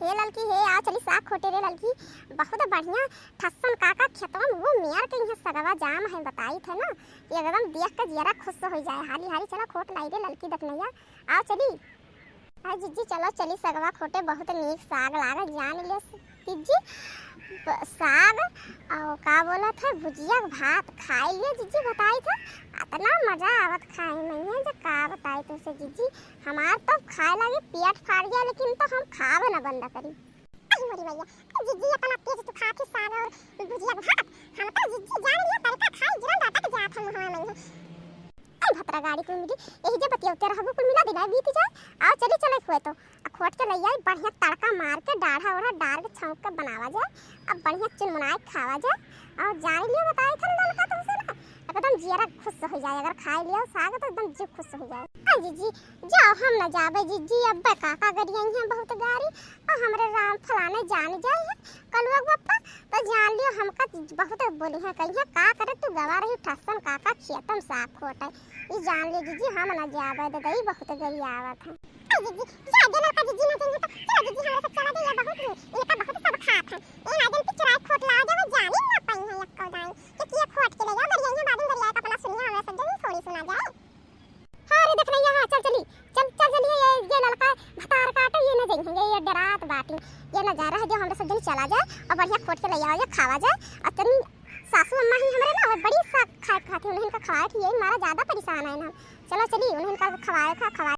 हे ललकी हे आ चली साग खोटे रे ललकी बहुत बढ़िया ठसन काका खेतवा में वो मियार के यहाँ सगवा जाम है बताई थे ना कि एकदम देख के जरा खुश हो जाए हाली हाली चला खोट लाई रे ललकी दखनैया आओ चली आ जिज्जी चलो चली सगवा खोटे बहुत नीक साग लागल जान ले जिज्जी साग और का बोला था भुजिया भात खाई लिए जिज्जी बताई था इतना मजा आवत खाए में है जो का बताई तुमसे जिज्जी हमार तो खाए लगे पेट फाड़ गया लेकिन तो हम खाब ना बंद करी अरे मोरी भैया जिज्जी इतना तेज तू खाती साग और भुजिया भात हम तो जिज्जी जान लिया तड़का खाई जरा डाटा के जात हम हवा में आई भतरा गाड़ी को मिली यही जे बतियौते रहबो कुल मिला दिना बीत जाए आओ चली चले खुए तो खोट के लइया बढ़िया तड़का मार के डाढ़ा ओढ़ा डाल के छौंक के बनावा जाए अब बढ़िया चुनमुनाए खावा जाए और जान लियो बताई था ललका तुमसे ना एकदम जीरा खुश हो जाए अगर खाई लियो साग तो एकदम जी खुश हो जाए आ जीजी जाओ हम न जाबे जीजी अब काका गरिया हैं बहुत गाड़ी और हमरे राम फलाने जान जाए है कलुआ पप्पा तो जान लियो हमका बहुत बोली है कहिया का करे तू गवा रही ठसन काका खेतम साग खोटे ये जान लियो जीजी हम न जाबे दई बहुत गई आवत है जीजी जा देना का जीजी न देंगे तो चलो जीजी हमारे साथ चला जाइए बहुत ये का बहुत सब खात है ये ना दिन पिचराई खोट ला जावे जानी ना पाई है एक कौदाई कि खोट के ले जा बढ़िया है बादन बढ़िया का अपना सुनिए हमें सब जल्दी थोड़ी सुना जाए हां रे देखना यहां चल चली चल चलिए ये ललका भतार काटे ये न देंगे ये डरात बाटी ये नजारा है जो हम सब जल्दी चला जाए और बढ़िया खोट के ले आओ या खावा जाए और तनी सासू अम्मा ही हमरे ना बड़ी साग खाए खाते उन्हें का खवाए थी ये मारा ज्यादा परेशान है ना चलो चली उन्हें का खवाए